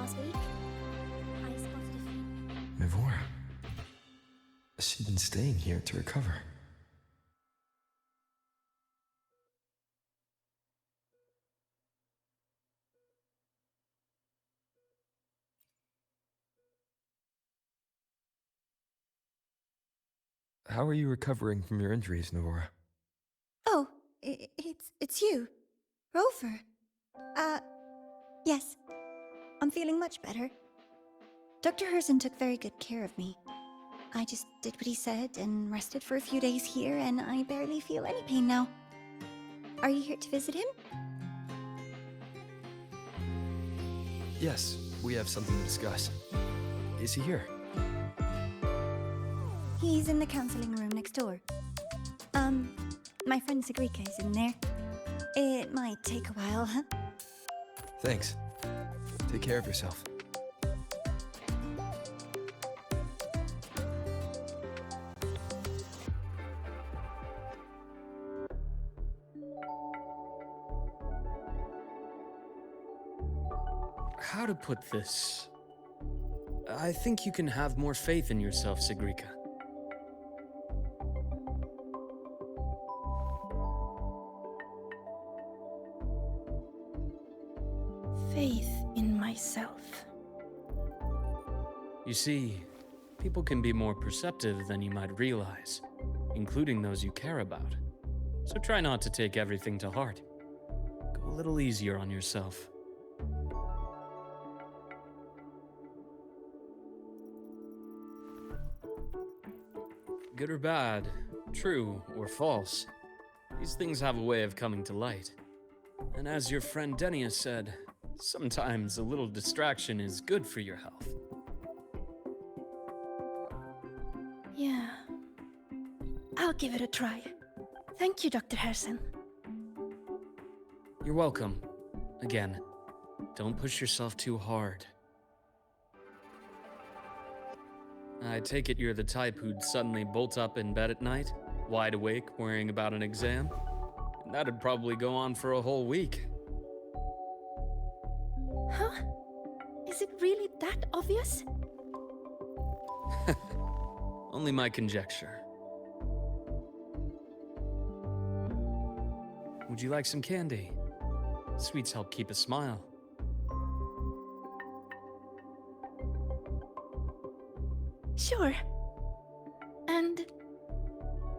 last week. I spotted a few. Mivora. She'd been staying here to recover. How are you recovering from your injuries, Mivora? Oh, it's you, Rover. Yes. I'm feeling much better. Dr. Herssen took very good care of me. I just did what he said and rested for a few days here, and I barely feel any pain now. Are you here to visit him? Yes, we have something to discuss. Is he here? He's in the counseling room next door. My friend Sigrika is in there. It might take a while, huh? Thanks. Take care of yourself. How to put this? I think you can have more faith in yourself, Sigrika. Faith in myself. You see, people can be more perceptive than you might realize, including those you care about. So try not to take everything to heart. Go a little easier on yourself. Good or bad, true or false, these things have a way of coming to light. And as your friend Denia said, sometimes a little distraction is good for your health. Yeah. I'll give it a try. Thank you, Dr. Herssen. You're welcome. Again, don't push yourself too hard. I take it you're the type who'd suddenly bolt up in bed at night, wide awake, worrying about an exam? And that'd probably go on for a whole week. Huh? Is it really that obvious? Only my conjecture. Would you like some candy? Sweets help keep a smile. Sure. And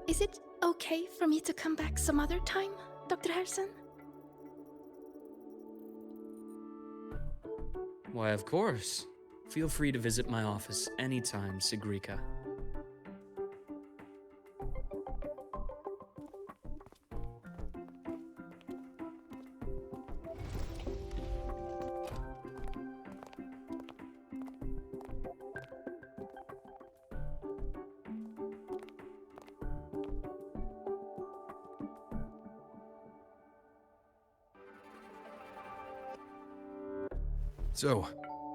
is it okay for me to come back some other time, Dr. Herssen? Why, of course. Feel free to visit my office anytime, Sigrika. So,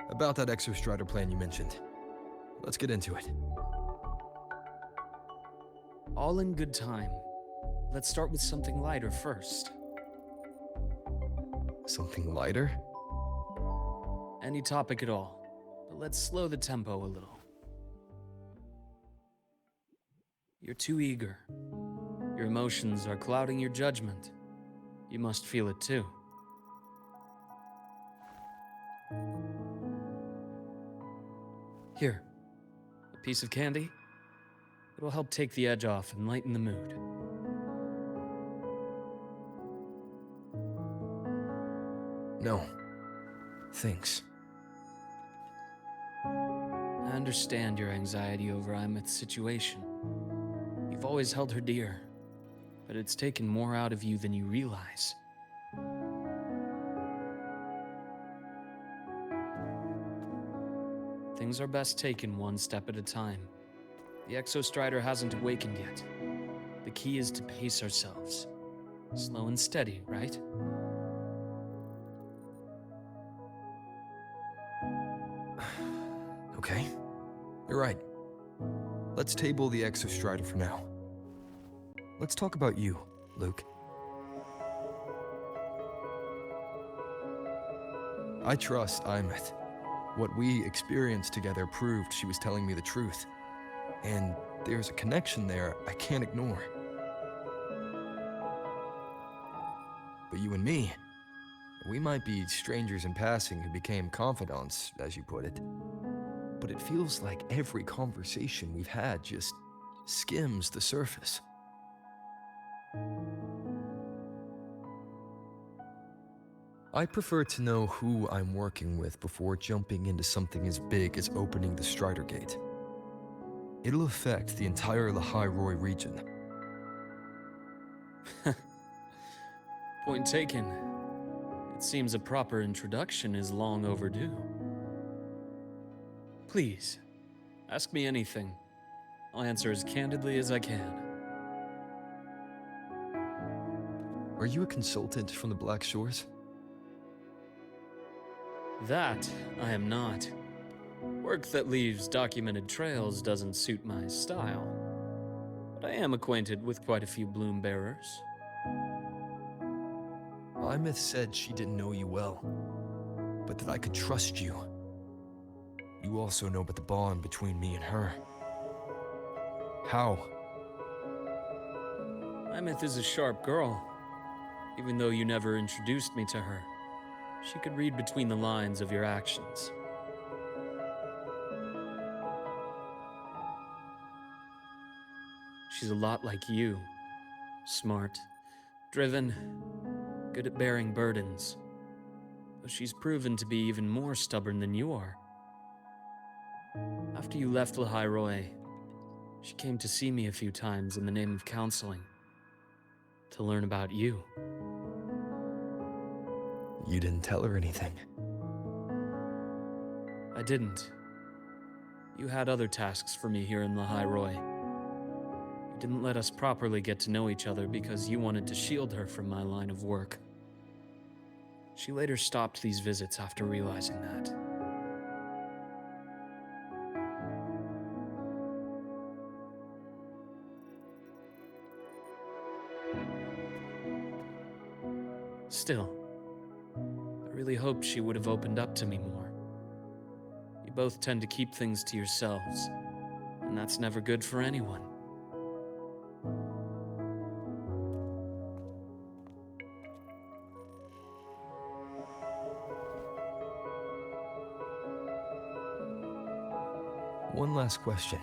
about that exostrider plan you mentioned. Let's get into it. All in good time. Let's start with something lighter first. Something lighter? Any topic at all, but let's slow the tempo a little. You're too eager. Your emotions are clouding your judgment. You must feel it too. Here, a piece of candy. It'll help take the edge off and lighten the mood. No. Thanks. I understand your anxiety over Imeth's situation. You've always held her dear, but it's taken more out of you than you realize. Things are best taken one step at a time. The Exostrider hasn't awakened yet. The key is to pace ourselves. Slow and steady, right? Okay. You're right. Let's table the Exostrider for now. Let's talk about you, Luuk. I trust Imeth. What we experienced together proved she was telling me the truth. And there's a connection there I can't ignore. But you and me, we might be strangers in passing who became confidants, as you put it. But it feels like every conversation we've had just skims the surface. I prefer to know who I'm working with before jumping into something as big as opening the Strider Gate. It'll affect the entire Lahairoi region. Point taken. It seems a proper introduction is long overdue. Please, ask me anything. I'll answer as candidly as I can. Are you a consultant from the Black Shores? That I am not. Work that leaves documented trails doesn't suit my style. But I am acquainted with quite a few bloom bearers. Imeth said she didn't know you well, but that I could trust you. You also know about the bond between me and her. How? Imeth is a sharp girl. Even though you never introduced me to her, she could read between the lines of your actions. She's a lot like you. Smart, driven, good at bearing burdens. Though she's proven to be even more stubborn than you are. After you left Lahairoi, she came to see me a few times in the name of counseling. To learn about you. You didn't tell her anything. I didn't. You had other tasks for me here in Lahairoi. You didn't let us properly get to know each other because you wanted to shield her from my line of work. She later stopped these visits after realizing that. Still, I really hoped she would have opened up to me more. You both tend to keep things to yourselves, and that's never good for anyone. One last question.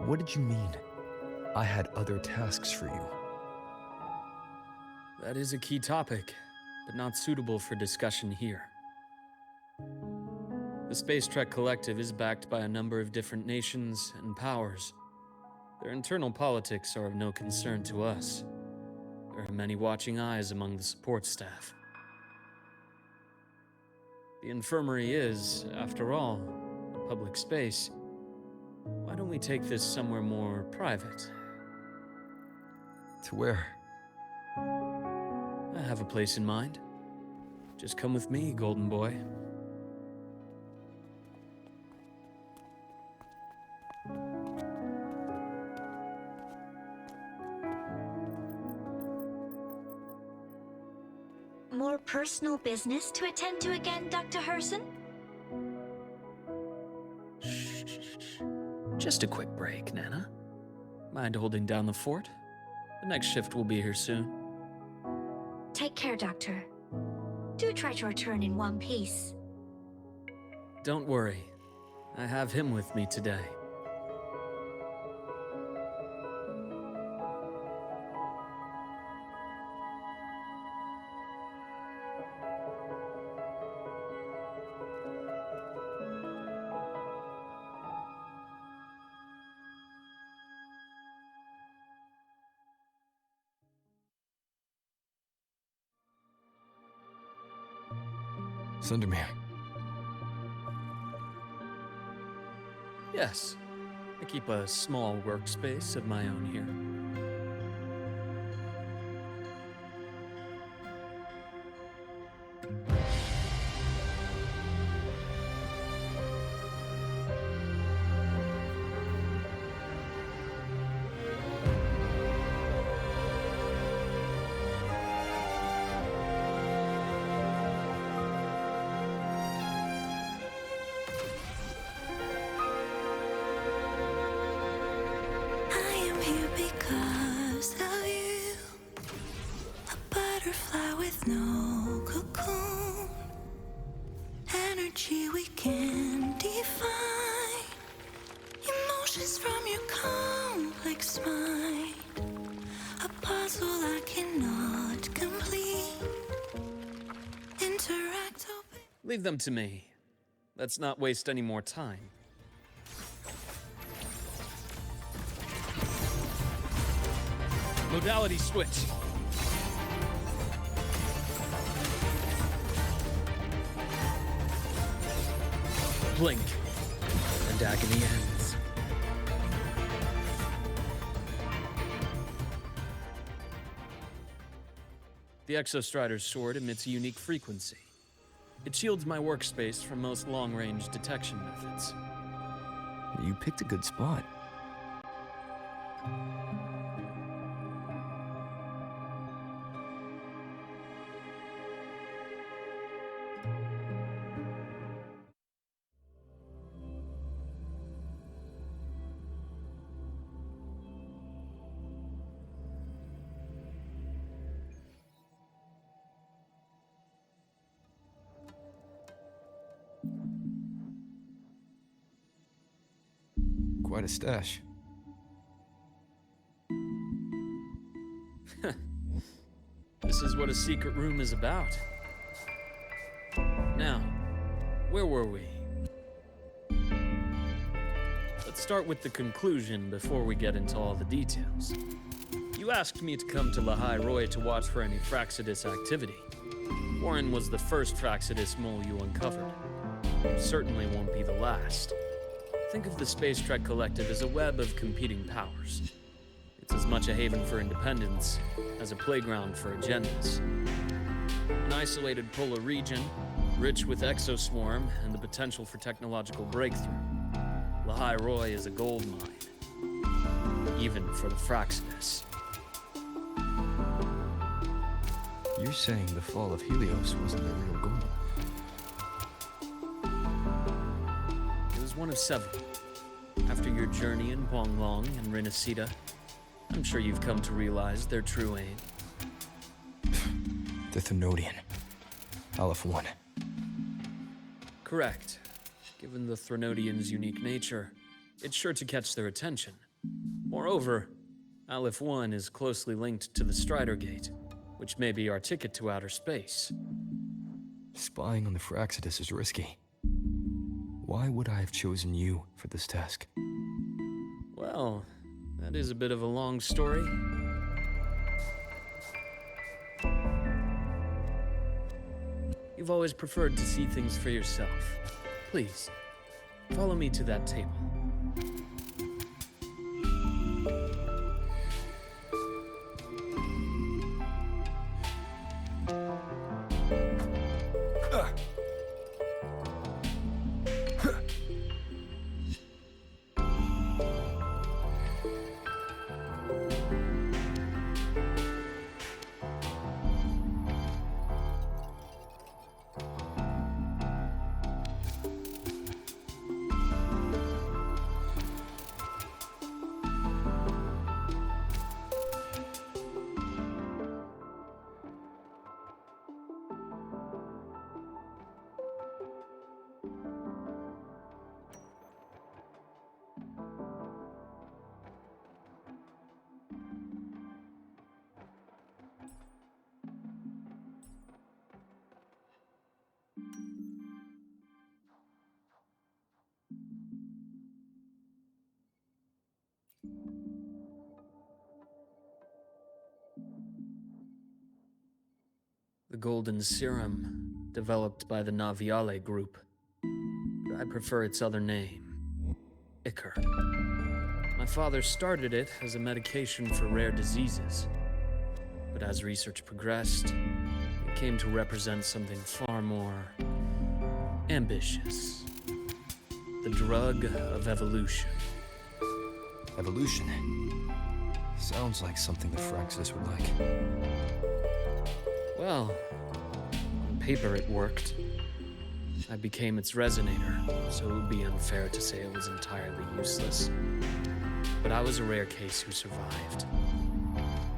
What did you mean? I had other tasks for you. That is a key topic, but not suitable for discussion here. The Space Trek Collective is backed by a number of different nations and powers. Their internal politics are of no concern to us. There are many watching eyes among the support staff. The infirmary is, after all, a public space. Why don't we take this somewhere more private? To where? I have a place in mind. Just come with me, golden boy. More personal business to attend to again, Dr. Herssen? Just a quick break, Nana. Mind holding down the fort? The next shift will be here soon. Take care, Doctor. Do try to return in one piece. Don't worry. I have him with me today. Sundermere. Yes. I keep a small workspace of my own here. Leave them to me. Let's not waste any more time. Modality switch. Blink, and agony ends. The Exostrider's sword emits a unique frequency. It shields my workspace from most long-range detection methods. You picked a good spot. Quite a stash. This is what a secret room is about. Now, where were we? Let's start with the conclusion before we get into all the details. You asked me to come to Lahai Roy to watch for any Fraxidus activity. Warren was the first Fraxidus mole you uncovered. Certainly won't be the last. Think of the Space Trek Collective as a web of competing powers. It's as much a haven for independence as a playground for agendas. An isolated polar region, rich with exoswarm and the potential for technological breakthrough. Lahai Roy is a gold mine, even for the Fraxidus. You're saying the fall of Helios wasn't their real goal? It was one of several. After your journey in Huanglong and Rinasita, I'm sure you've come to realize their true aim. The Thenodian. Aleph 1. Correct. Given the Thenodian's unique nature, it's sure to catch their attention. Moreover, Aleph 1 is closely linked to the Strider Gate, which may be our ticket to outer space. Spying on the Fraxidus is risky. Why would I have chosen you for this task? Well, that is a bit of a long story. You've always preferred to see things for yourself. Please, follow me to that table. The golden serum, developed by the Naviale group. But I prefer its other name, Ichor. My father started it as a medication for rare diseases. But as research progressed, it came to represent something far more ambitious. The drug of evolution. Evolution. Sounds like something the Fraxidus would like. Well, on paper it worked. I became its resonator, so it would be unfair to say it was entirely useless. But I was a rare case who survived.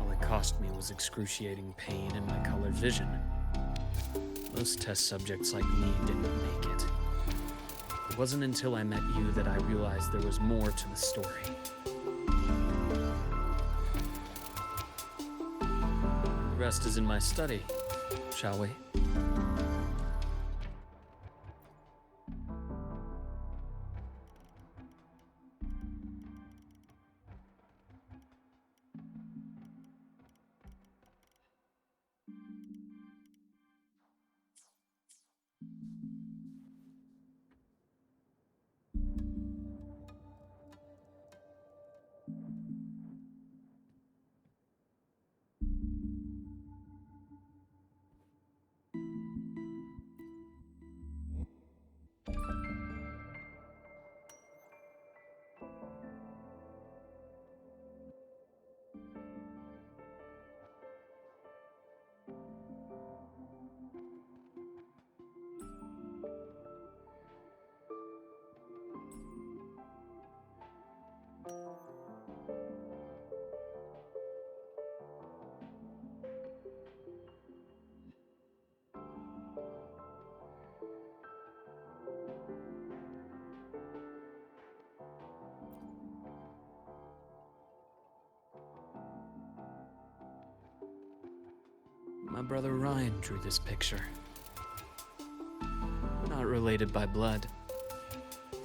All it cost me was excruciating pain and my colored vision. Most test subjects like me didn't make it. It wasn't until I met you that I realized there was more to the story. The rest is in my study, shall we? My brother Ryan drew this picture. We're not related by blood.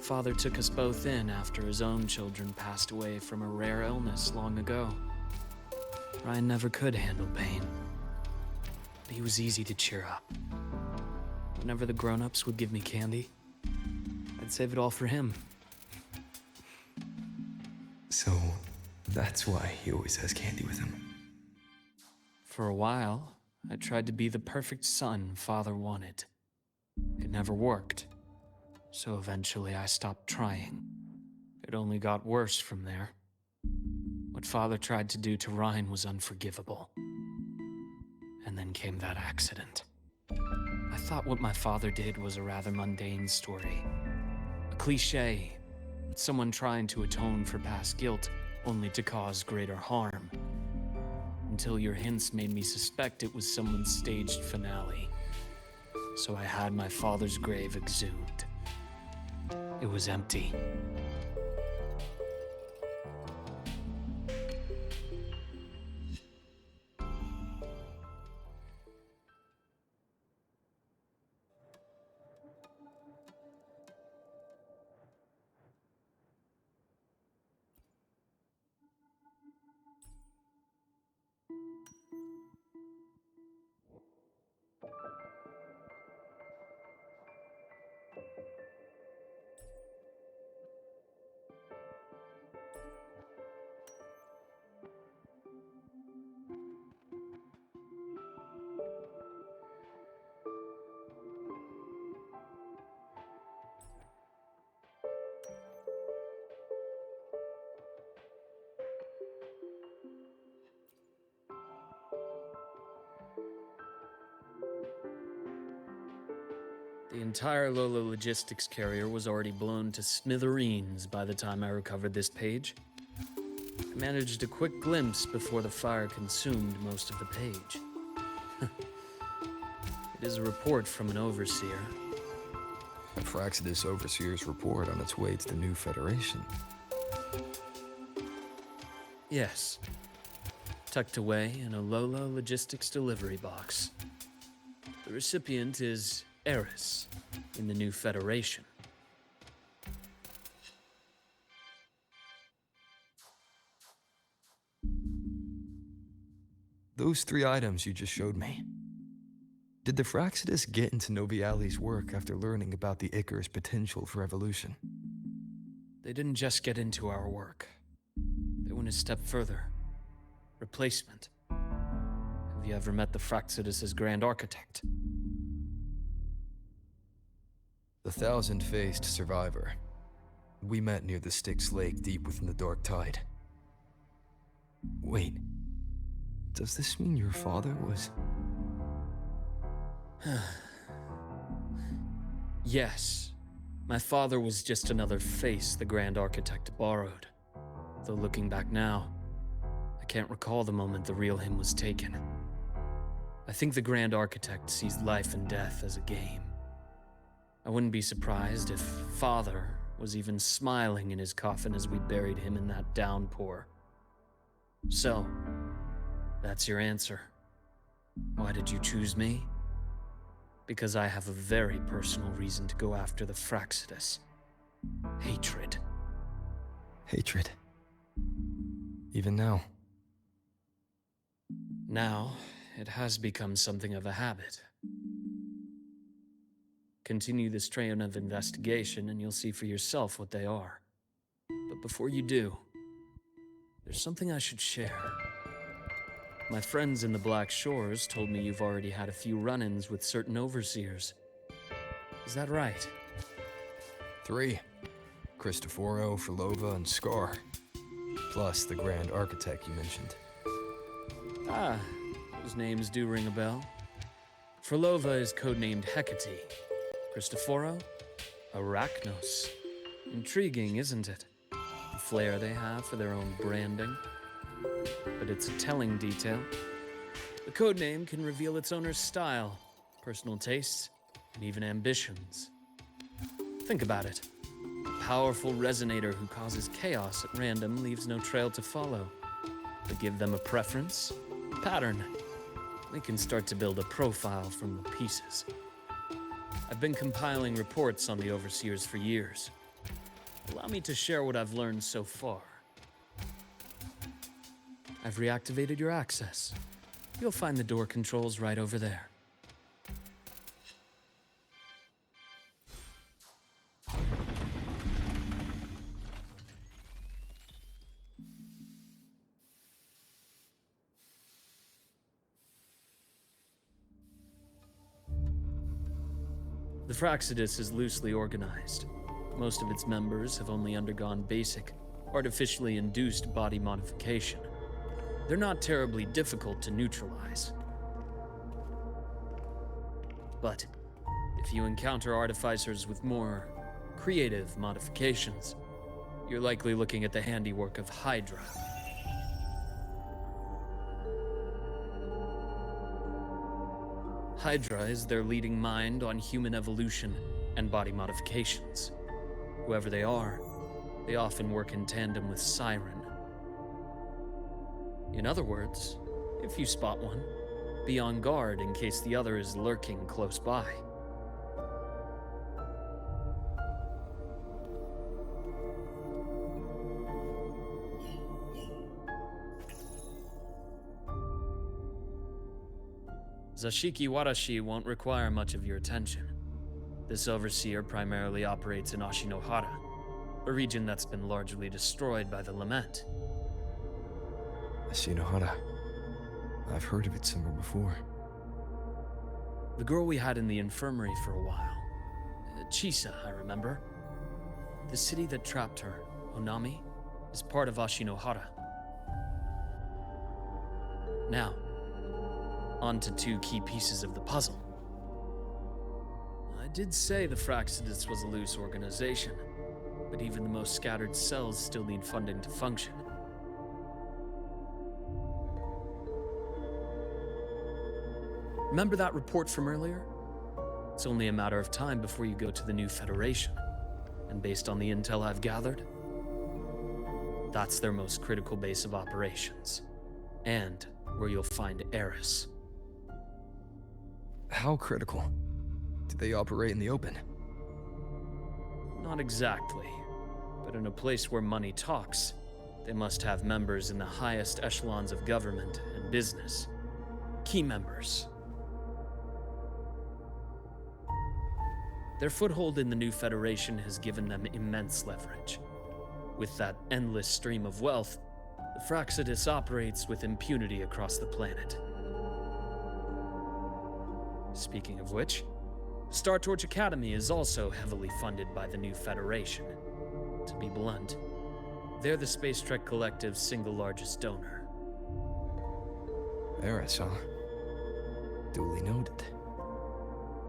Father took us both in after his own children passed away from a rare illness long ago. Ryan never could handle pain, but he was easy to cheer up. Whenever the grown-ups would give me candy, I'd save it all for him. So, that's why he always has candy with him. For a while, I tried to be the perfect son Father wanted. It never worked, so eventually I stopped trying. It only got worse from there. What Father tried to do to Ryan was unforgivable. And then came that accident. I thought what my father did was a rather mundane story. A cliché. Someone trying to atone for past guilt, only to cause greater harm. Until your hints made me suspect it was someone's staged finale. So I had my father's grave exhumed. It was empty. The entire Lola logistics carrier was already blown to smithereens by the time I recovered this page. I managed a quick glimpse before the fire consumed most of the page. It is a report from an overseer. A Fraxidus Overseer's report on its way to the new Federation. Yes. Tucked away in a Lola logistics delivery box. The recipient is Eris in the new Federation. Those 3 items you just showed me. Did the Fraxidus get into Noviali's work after learning about the Icar's potential for evolution? They didn't just get into our work. They went a step further. Replacement. Have you ever met the Fraxidus' Grand Architect? The thousand-faced survivor. We met near the Styx Lake deep within the Dark Tide. Wait. Does this mean your father was... Yes. My father was just another face the Grand Architect borrowed. Though looking back now, I can't recall the moment the real him was taken. I think the Grand Architect sees life and death as a game. I wouldn't be surprised if Father was even smiling in his coffin as we buried him in that downpour. So, that's your answer. Why did you choose me? Because I have a very personal reason to go after the Fraxidus. Hatred. hatred? Even now? Now, it has become something of a habit. Continue this train of investigation and you'll see for yourself what they are. But before you do, there's something I should share. My friends in the Black Shores told me you've already had a few run-ins with certain overseers. Is that right? 3. Cristoforo, Frolova, and Scar. Plus the Grand Architect you mentioned. Ah, those names do ring a bell. Frolova is codenamed Hecate. Cristoforo? Arachnos. Intriguing, isn't it? The flair they have for their own branding. But it's a telling detail. The codename can reveal its owner's style, personal tastes, and even ambitions. Think about it. A powerful resonator who causes chaos at random leaves no trail to follow. But give them a preference, pattern, we can start to build a profile from the pieces. I've been compiling reports on the Overseers for years. Allow me to share what I've learned so far. I've reactivated your access. You'll find the door controls right over there. The Fraxidus is loosely organized. Most of its members have only undergone basic, artificially induced body modification. They're not terribly difficult to neutralize. But if you encounter artificers with more creative modifications, you're likely looking at the handiwork of Hydra. Hydra is their leading mind on human evolution and body modifications. Whoever they are, they often work in tandem with Siren. In other words, if you spot one, be on guard in case the other is lurking close by. Zashiki Warashi won't require much of your attention. This overseer primarily operates in Ashinohara, a region that's been largely destroyed by the Lament. Ashinohara. I've heard of it somewhere before. The girl we had in the infirmary for a while. Chisa, I remember. The city that trapped her, Onami, is part of Ashinohara. Now, on to two key pieces of the puzzle. I did say the Fraxidus was a loose organization, but even the most scattered cells still need funding to function. Remember that report from earlier? It's only a matter of time before you go to the new Federation. And based on the intel I've gathered, that's their most critical base of operations. And where you'll find Eris. How critical? Do they operate in the open? Not exactly. But in a place where money talks, they must have members in the highest echelons of government and business. Key members. Their foothold in the new Federation has given them immense leverage. With that endless stream of wealth, the Fraxidus operates with impunity across the planet. Speaking of which, Star Torch Academy is also heavily funded by the new Federation. To be blunt, they're the Space Trek Collective's single largest donor. Eris, huh? Duly noted.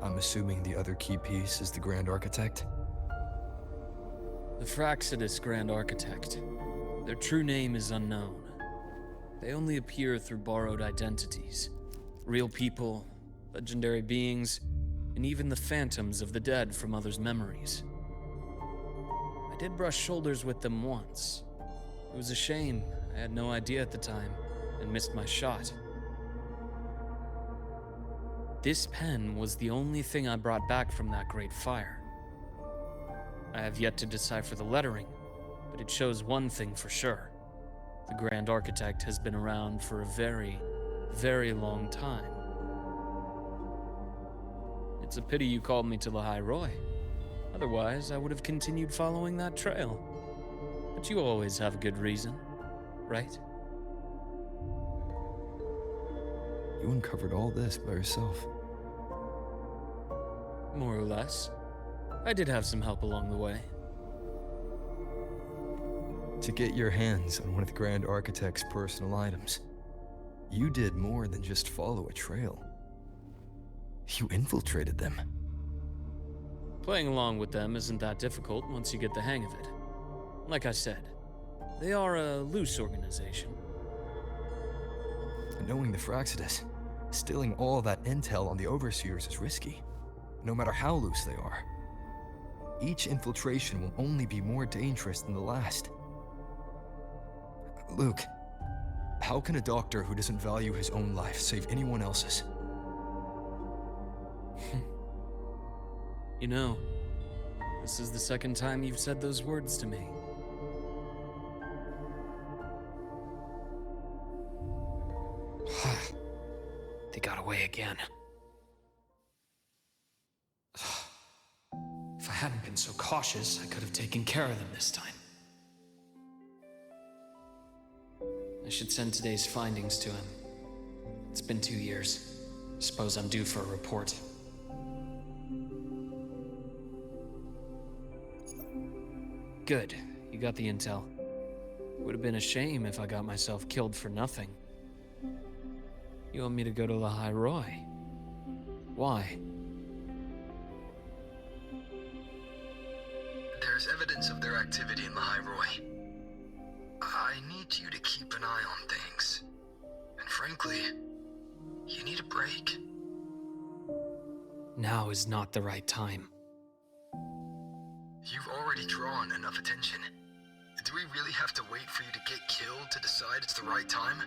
I'm assuming the other key piece is the Grand Architect? The Fraxidus Grand Architect. Their true name is unknown. They only appear through borrowed identities. Real people, legendary beings, and even the phantoms of the dead from others' memories. I did brush shoulders with them once. It was a shame. I had no idea at the time, and missed my shot. This pen was the only thing I brought back from that great fire. I have yet to decipher the lettering, but it shows one thing for sure. The Grand Architect has been around for a very, very long time. It's a pity you called me to the High Roy. Otherwise, I would have continued following that trail. But you always have a good reason, right? You uncovered all this by yourself. More or less. I did have some help along the way. To get your hands on one of the Grand Architect's personal items, you did more than just follow a trail. You infiltrated them. Playing along with them isn't that difficult once you get the hang of it. Like I said, they are a loose organization. Knowing the Fraxidus, stealing all that intel on the Overseers is risky, no matter how loose they are. Each infiltration will only be more dangerous than the last. Luke, How can a doctor who doesn't value his own life save anyone else's? You know, this is the second time you've said those words to me. They got away again. If I hadn't been so cautious, I could have taken care of them this time. I should send today's findings to him. It's been 2 years. Suppose I'm due for a report. Good, you got the intel. Would have been a shame if I got myself killed for nothing. You want me to go to La Roy? Why? There's evidence of their activity in La Roy. I need you to keep an eye on things. And frankly, you need a break. Now is not the right time. You've already drawn enough attention. Do we really have to wait for you to get killed to decide it's the right time?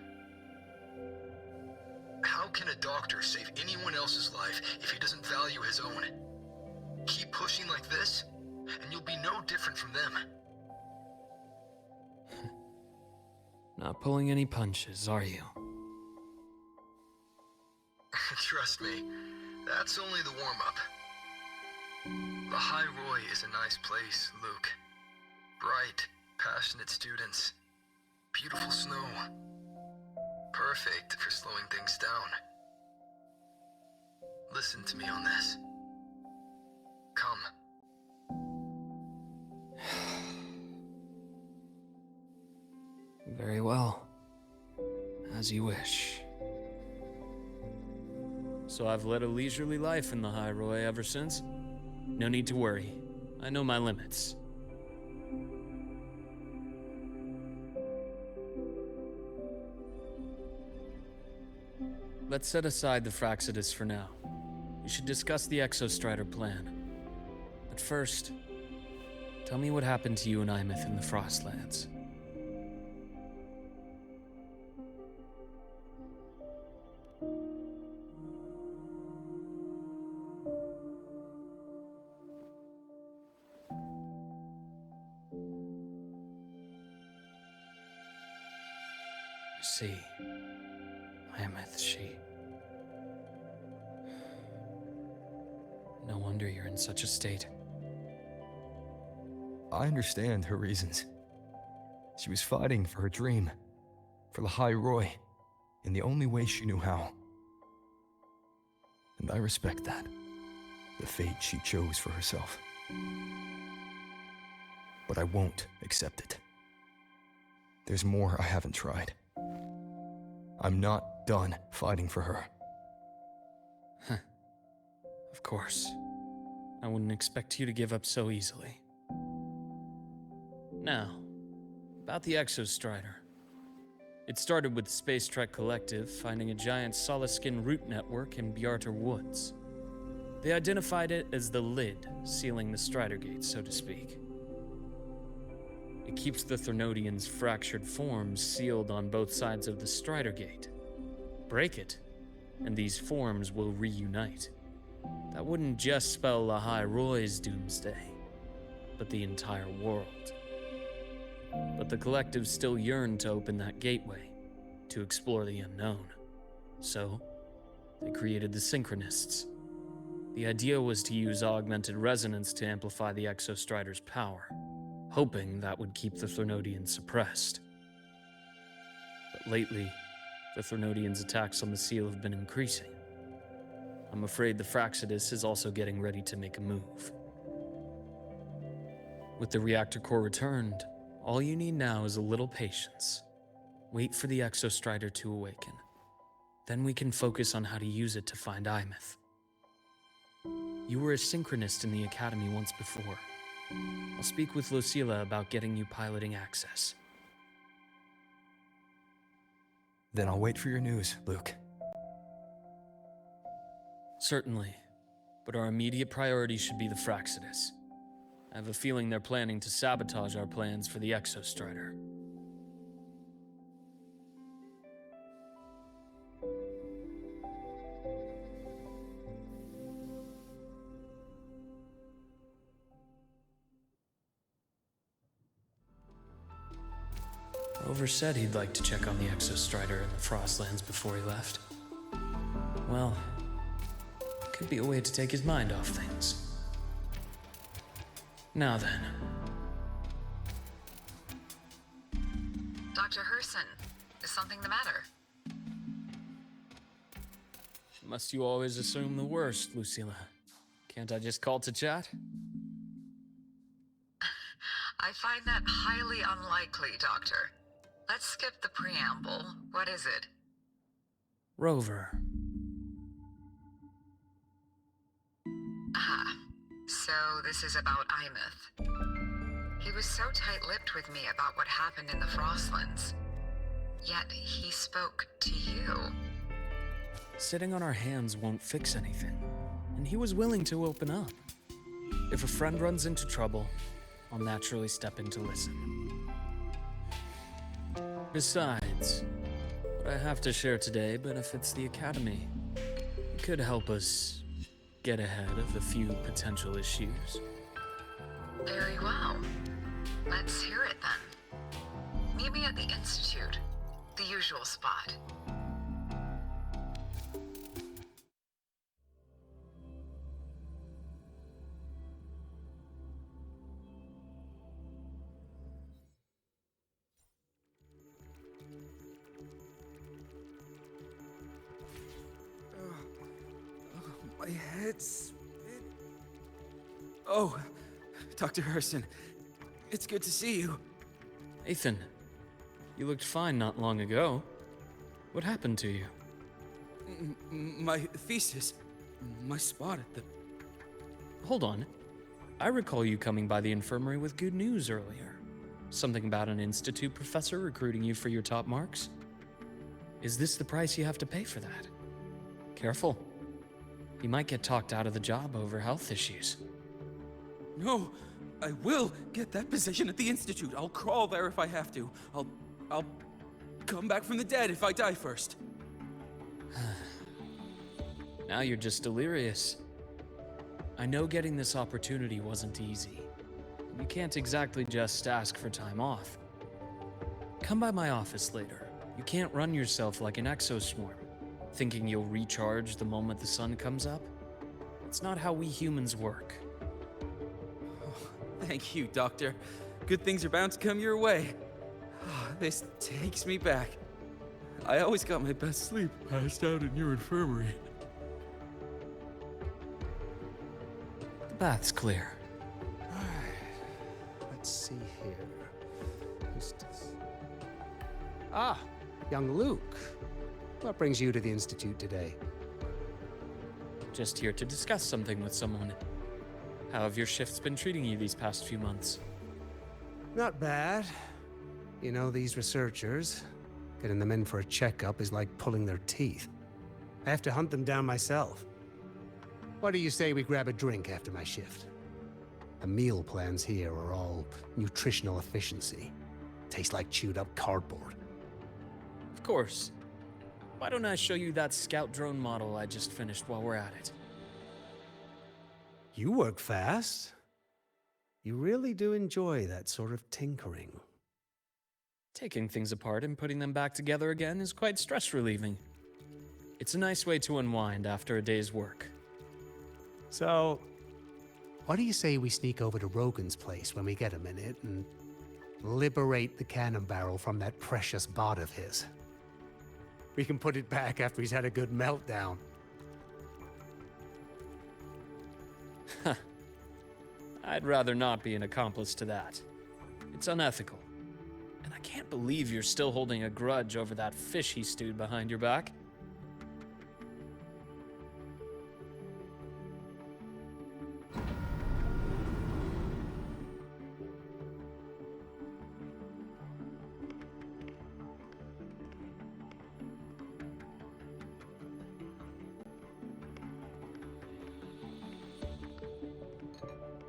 How can a doctor save anyone else's life if he doesn't value his own? Keep pushing like this, and you'll be no different from them. Not pulling any punches, are you? Trust me, that's only the warm-up. La Roy is a nice place, Luke. Bright, passionate students. Beautiful snow. Perfect for slowing things down. Listen to me on this. Come. Very well. As you wish. So I've led a leisurely life in the High Roy ever since. No need to worry. I know my limits. Let's set aside the Fractsidus for now. We should discuss the Exostrider plan. But first, tell me what happened to you and Imeth in the Frostlands. See, Imeth, she... No wonder you're in such a state. I understand her reasons. She was fighting for her dream, for the High Roy, in the only way she knew how. And I respect that, the fate she chose for herself. But I won't accept it. There's more I haven't tried. I'm not done fighting for her. Of course. I wouldn't expect you to give up so easily. Now, about the Exostrider. It started with the Space Trek Collective finding a giant solid-skin root network in Bjarter Woods. They identified it as the lid, sealing the Strider Gate, so to speak. It keeps the Threnodians' fractured forms sealed on both sides of the Strider Gate. Break it, and these forms will reunite. That wouldn't just spell La High Roy's doomsday, but the entire world. But the Collective still yearned to open that gateway, to explore the unknown. So, they created the Synchronists. The idea was to use augmented resonance to amplify the Exostrider's power, hoping that would keep the Threnodians suppressed. But lately, the Threnodians' attacks on the seal have been increasing. I'm afraid the Fractsidus is also getting ready to make a move. With the reactor core returned, all you need now is a little patience. Wait for the Exostrider to awaken. Then we can focus on how to use it to find Imeth. You were a synchronist in the Academy once before. I'll speak with Lucilla about getting you piloting access. Then I'll wait for your news, Luke. Certainly, but our immediate priority should be the Fractsidus. I have a feeling they're planning to sabotage our plans for the Exostrider. Rover said he'd like to check on the Exostrider in the Frostlands before he left. Well, could be a way to take his mind off things. Now then. Dr. Herssen, is something the matter? Must you always assume the worst, Lucilla? Can't I just call to chat? I find that highly unlikely, Doctor. Let's skip the preamble. What is it? Rover. Ah, so this is about Imeth. He was so tight-lipped with me about what happened in the Frostlands. Yet he spoke to you. Sitting on our hands won't fix anything, and he was willing to open up. If a friend runs into trouble, I'll naturally step in to listen. Besides, what I have to share today benefits the Academy. It could help us get ahead of a few potential issues. Very well. Let's hear it then. Meet me at the Institute, the usual spot. My head's... Oh, Dr. Herssen. It's good to see you. Ethan, you looked fine not long ago. What happened to you? My thesis. My spot at the... Hold on. I recall you coming by the infirmary with good news earlier. Something about an institute professor recruiting you for your top marks? Is this the price you have to pay for that? Careful. You might get talked out of the job over health issues. No, I will get that position at the Institute. I'll crawl there if I have to. I'll come back from the dead if I die first. Now you're just delirious. I know getting this opportunity wasn't easy. You can't exactly just ask for time off. Come by my office later. You can't run yourself like an exoswarm, thinking you'll recharge the moment the sun comes up. It's not how we humans work. Thank you, Doctor. Good things are bound to come your way. This takes me back. I always got my best sleep passed out in your infirmary. The bath's clear. Let's see here. Who's this? Ah, young Luke. What brings you to the Institute today? Just here to discuss something with someone. How have your shifts been treating you these past few months? Not bad. You know, these researchers, getting them in for a checkup is like pulling their teeth. I have to hunt them down myself. What do you say we grab a drink after my shift? The meal plans here are all nutritional efficiency. Taste like chewed up cardboard. Of course. Why don't I show you that scout drone model I just finished while we're at it? You work fast. You really do enjoy that sort of tinkering. Taking things apart and putting them back together again is quite stress-relieving. It's a nice way to unwind after a day's work. So, what do you say we sneak over to Rogan's place when we get a minute and liberate the cannon barrel from that precious bot of his? We can put it back after he's had a good meltdown. I'd rather not be an accomplice to that. It's unethical. And I can't believe you're still holding a grudge over that fish he stewed behind your back.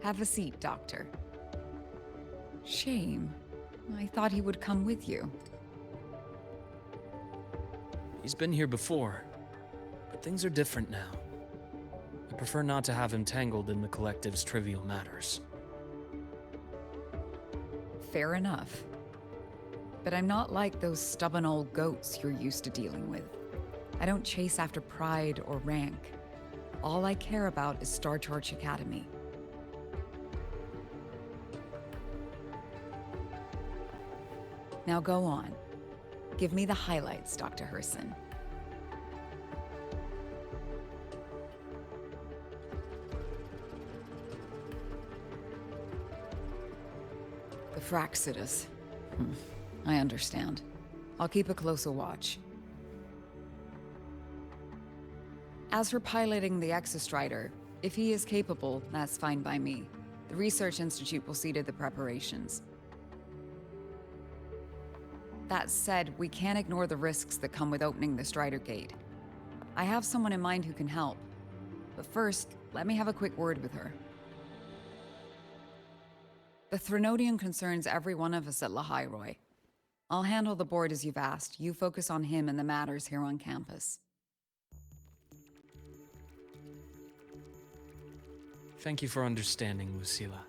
Have a seat, Doctor. Shame. I thought he would come with you. He's been here before, but things are different now. I prefer not to have him tangled in the collective's trivial matters. Fair enough. but I'm not like those stubborn old goats you're used to dealing with. I don't chase after pride or rank. All I care about is Star Torch Academy. Now go on. Give me the highlights, Dr. Herssen. The Fraxidus. I understand. I'll keep a closer watch. As for piloting the Exostrider, if he is capable, that's fine by me. The Research Institute will see to the preparations. That said, we can't ignore the risks that come with opening the Strider Gate. I have someone in mind who can help. But first, let me have a quick word with her. The Threnodian concerns every one of us at Lahairoi. I'll handle the board as you've asked. You focus on him and the matters here on campus. Thank you for understanding, Lucilla.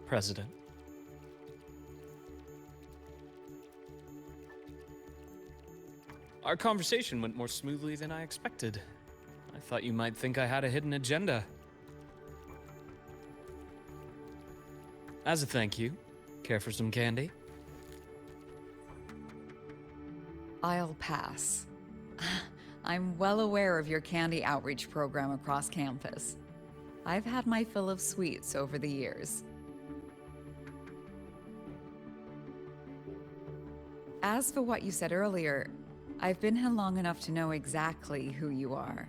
President. Our conversation went more smoothly than I expected. I thought you might think I had a hidden agenda. As a thank you, care for some candy? I'll pass. I'm well aware of your candy outreach program across campus. I've had my fill of sweets over the years. As for what you said earlier, I've been here long enough to know exactly who you are.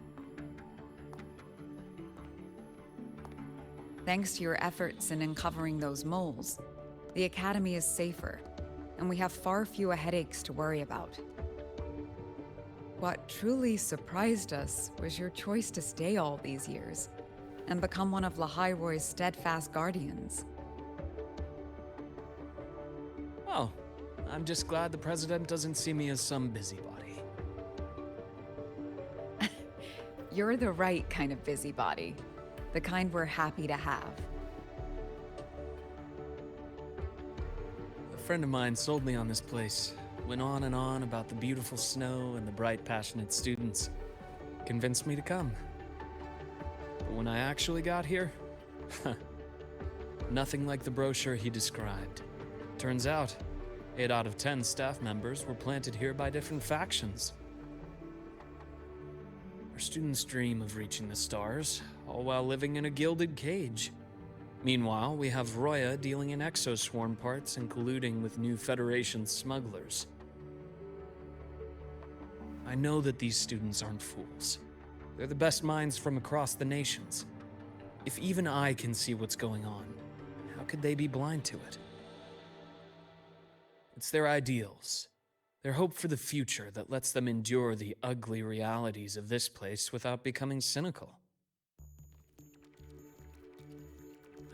Thanks to your efforts in uncovering those moles, the Academy is safer, and we have far fewer headaches to worry about. What truly surprised us was your choice to stay all these years and become one of Lahairoi's steadfast guardians. Well, I'm just glad the President doesn't see me as some busybody. You're the right kind of busybody. The kind we're happy to have. A friend of mine sold me on this place. Went on and on about the beautiful snow and the bright, passionate students. Convinced me to come. But when I actually got here, nothing like the brochure he described. Turns out, 8 out of 10 staff members were planted here by different factions. Our students dream of reaching the stars, all while living in a gilded cage. Meanwhile, we have Roya dealing in exoswarm parts and colluding with new Federation smugglers. I know that these students aren't fools. They're the best minds from across the nations. If even I can see what's going on, how could they be blind to it? It's their ideals, their hope for the future that lets them endure the ugly realities of this place without becoming cynical.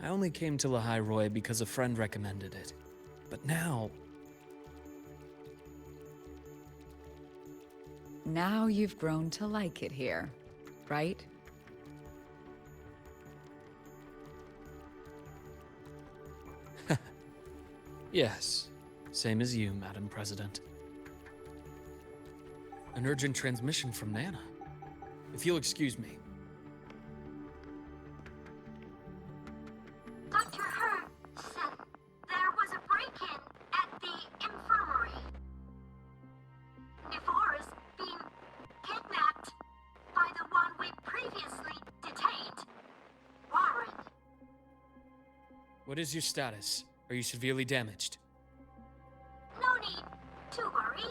I only came to Lahairoi because a friend recommended it. But now... Now you've grown to like it here, right? Yes, same as you, Madam President. An urgent transmission from Nana. If you'll excuse me. Dr. Herssen, there was a break-in at the infirmary. Nivor is being kidnapped by the one we previously detained, Warren. What is your status? Are you severely damaged? No need to worry.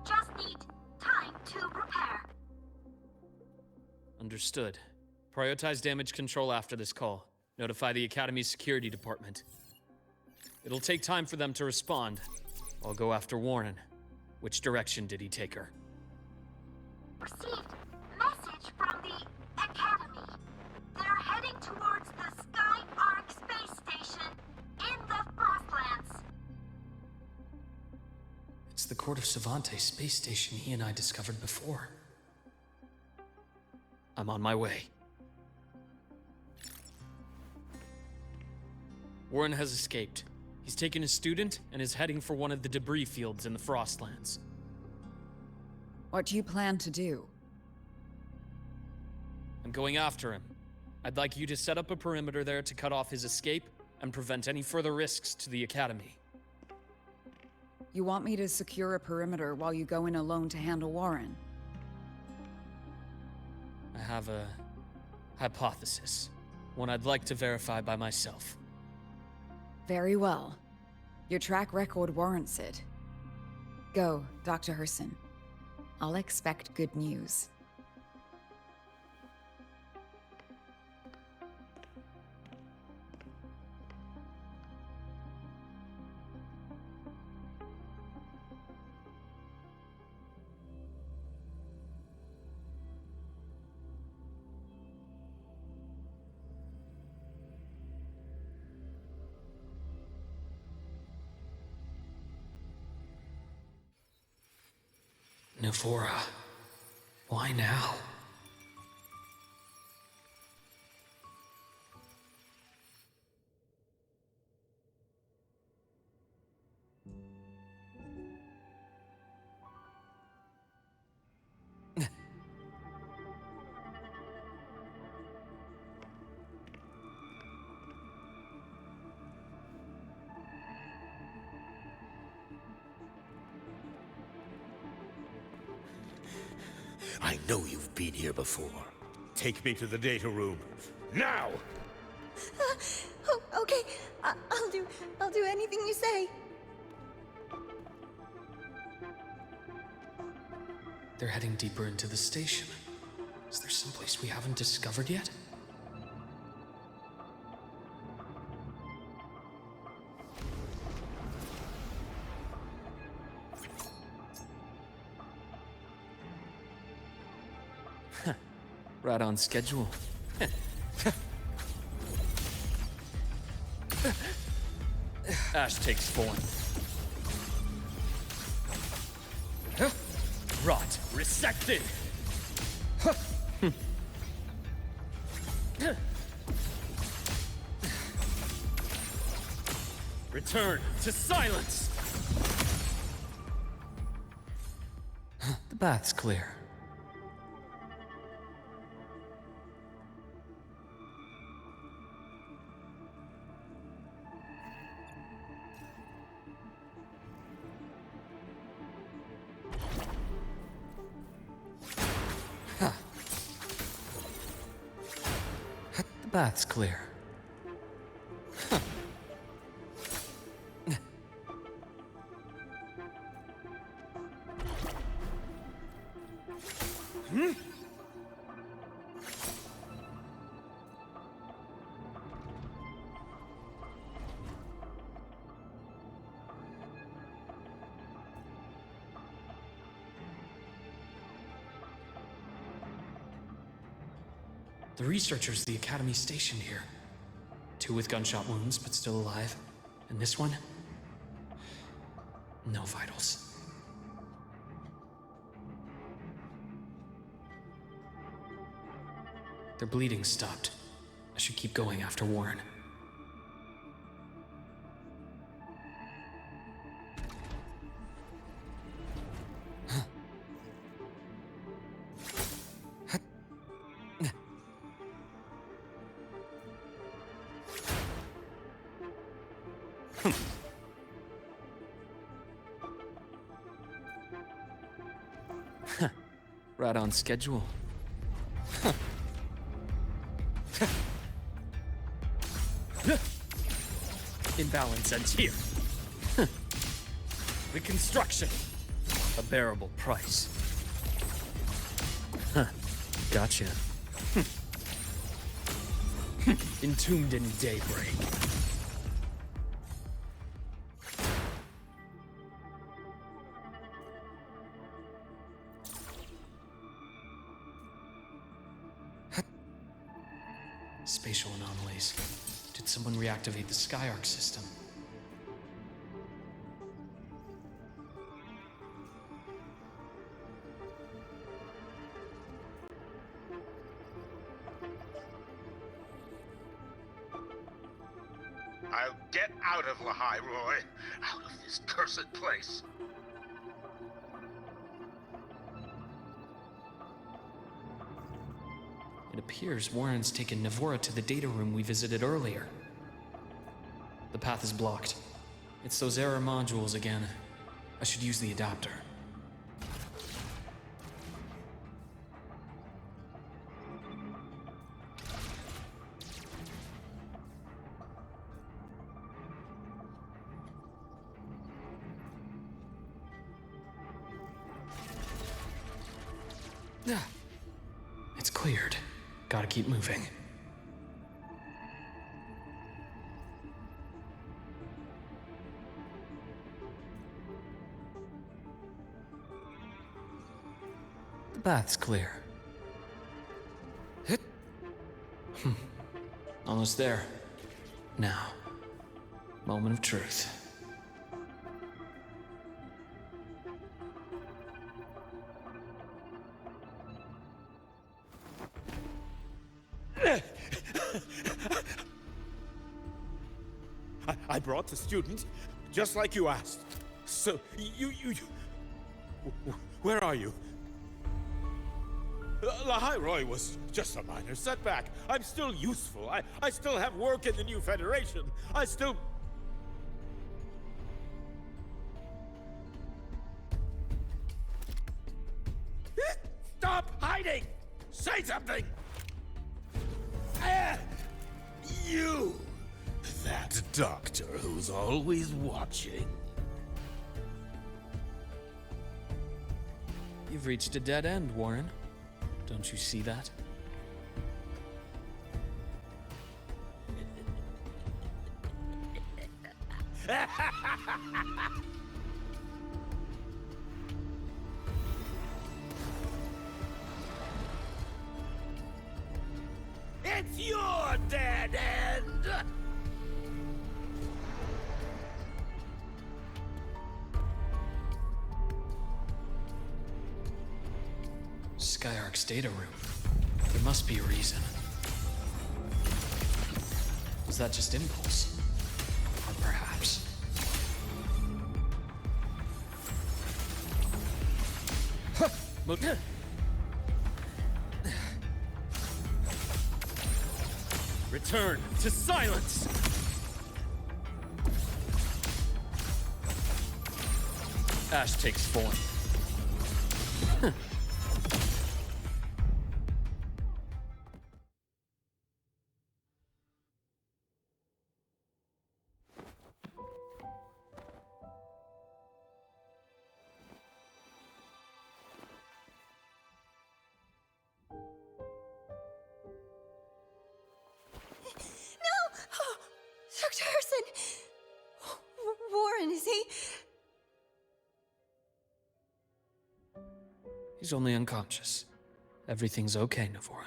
Just need time to repair. Understood. Prioritize damage control after this call. Notify the Academy's security department. It'll take time for them to respond. I'll go after Warren. Which direction did he take her? Received message from the Academy. They're heading towards the Sky Arc space station in the Frostlands. It's the Court of Savante space station he and I discovered before. I'm on my way. Warren has escaped. He's taken a student and is heading for one of the debris fields in the Frostlands. What do you plan to do? I'm going after him. I'd like you to set up a perimeter there to cut off his escape and prevent any further risks to the Academy. You want me to secure a perimeter while you go in alone to handle Warren? I have a hypothesis, one I'd like to verify by myself. Very well. Your track record warrants it. Go, Dr. Herssen. I'll expect good news. Navora. Why now? I know you've been here before. Take me to the data room. Now! Oh, okay. I'll do anything you say. They're heading deeper into the station. Is there someplace we haven't discovered yet? Right on schedule. Ash takes form. Rot resected. Return to silence. The bath's clear. The bath's clear. The researchers at the Academy stationed here. 2 with gunshot wounds, but still alive. And this one? No vitals. Their bleeding stopped. I should keep going after Warren. Right on schedule. Imbalance ends here. The construction. A bearable price. Gotcha. Entombed in daybreak. Spatial anomalies. Did someone reactivate the Skyarc system? I'll get out of Lahai, Roy. Out of this cursed place. It appears Warren's taken Navora to the data room we visited earlier. The path is blocked. It's those error modules again. I should use the adapter. It's cleared. Gotta keep moving. The path's clear. Hit. Almost there. Now, moment of truth. I brought the student, just like you asked. So, you... Where are you? Lahai Roy was just a minor setback. I'm still useful. I still have work in the new Federation. I still... Stop hiding! Say something! You! That doctor who's always watching. You've reached a dead end, Warren. Don't you see that? It's your dead end! Skyark's data room. There must be a reason. Was that just impulse? Or perhaps... Return to silence! Ash takes form. Dr. Herssen! Warren, is he? He's only unconscious. Everything's okay, Navora.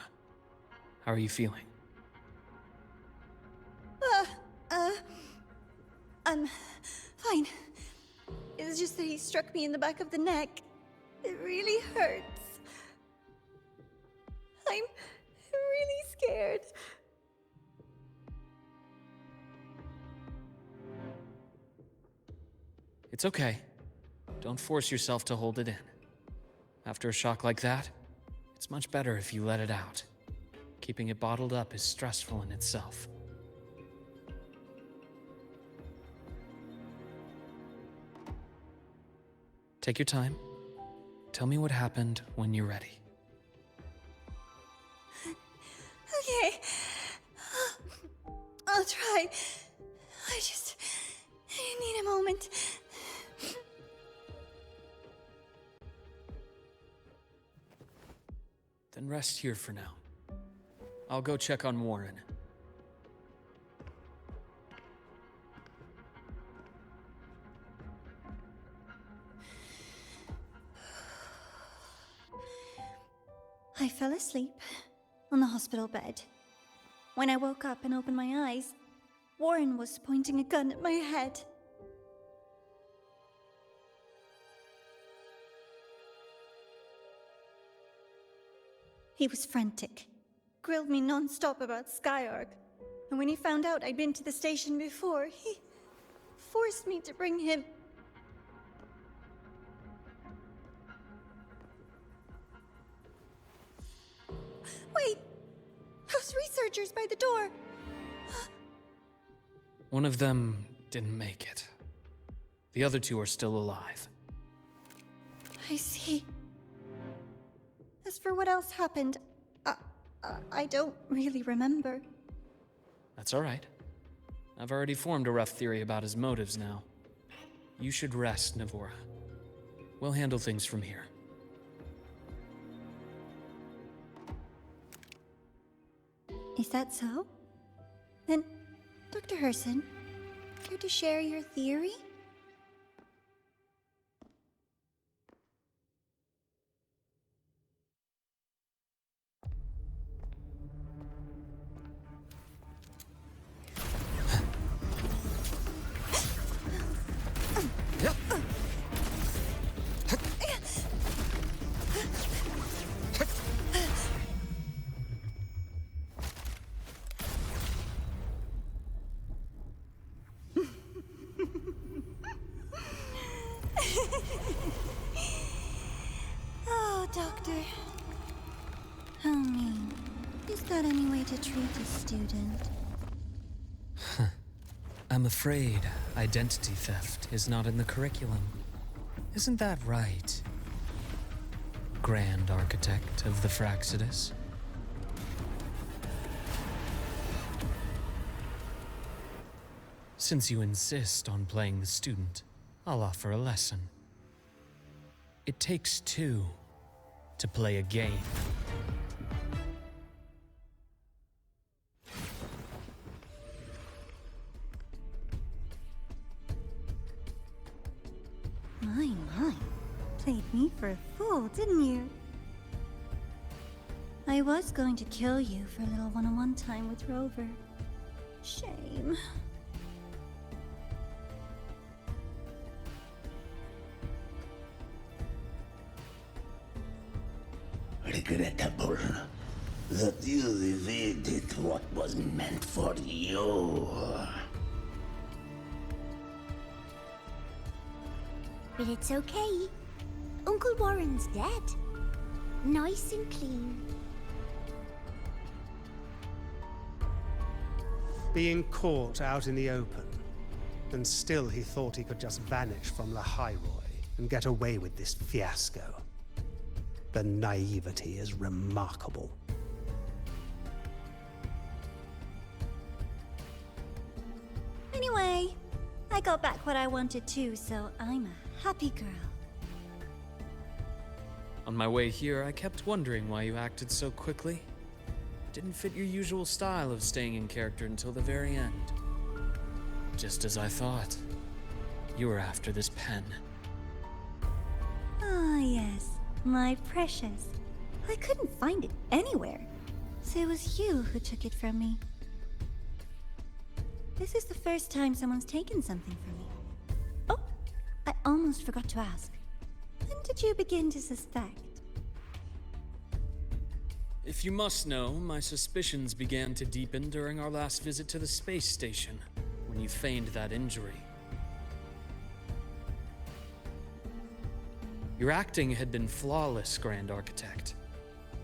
How are you feeling? I'm fine. It's just that he struck me in the back of the neck. It really hurts. I'm really scared. It's okay. Don't force yourself to hold it in. After a shock like that, it's much better if you let it out. Keeping it bottled up is stressful in itself. Take your time. Tell me what happened when you're ready. Okay. I'll try. I need a moment. Then rest here for now. I'll go check on Warren. I fell asleep on the hospital bed. When I woke up and opened my eyes, Warren was pointing a gun at my head. He was frantic, grilled me non-stop about Skyark. And when he found out I'd been to the station before, he forced me to bring him. Wait! Those researchers by the door! One of them didn't make it. The other two are still alive. I see. As for what else happened, I don't really remember. That's all right. I've already formed a rough theory about his motives now. You should rest, Navora. We'll handle things from here. Is that so? Then, Dr. Herssen, care to share your theory? Oh, Doctor. How mean. Is that any way to treat a student? I'm afraid identity theft is not in the curriculum. Isn't that right, Grand Architect of the Fraxidus? Since you insist on playing the student, I'll offer a lesson. It takes two to play a game. My. Played me for a fool, didn't you? I was going to kill you for a little one-on-one time with Rover. Shame. Regrettable that you evaded what was meant for you. But it's okay. Uncle Warren's dead. Nice and clean. Being caught out in the open, and still he thought he could just vanish from La Hyroi and get away with this fiasco. The naivety is remarkable. Anyway, I got back what I wanted too, so I'm a happy girl. On my way here, I kept wondering why you acted so quickly. It didn't fit your usual style of staying in character until the very end. Just as I thought. You were after this pen. Ah, yes. My precious. I couldn't find it anywhere. So it was you who took it from me. This is the first time someone's taken something from me. Oh, I almost forgot to ask. When did you begin to suspect? If you must know, my suspicions began to deepen during our last visit to the space station, when you feigned that injury. Your acting had been flawless, Grand Architect,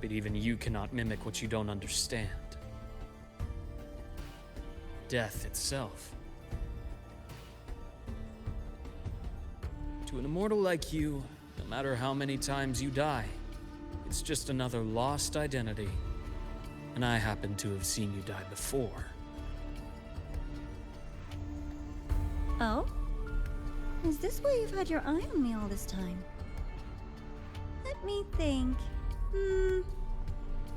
but even you cannot mimic what you don't understand. Death itself. To an immortal like you, no matter how many times you die, it's just another lost identity. And I happen to have seen you die before. Oh? Is this why you've had your eye on me all this time? Let me think.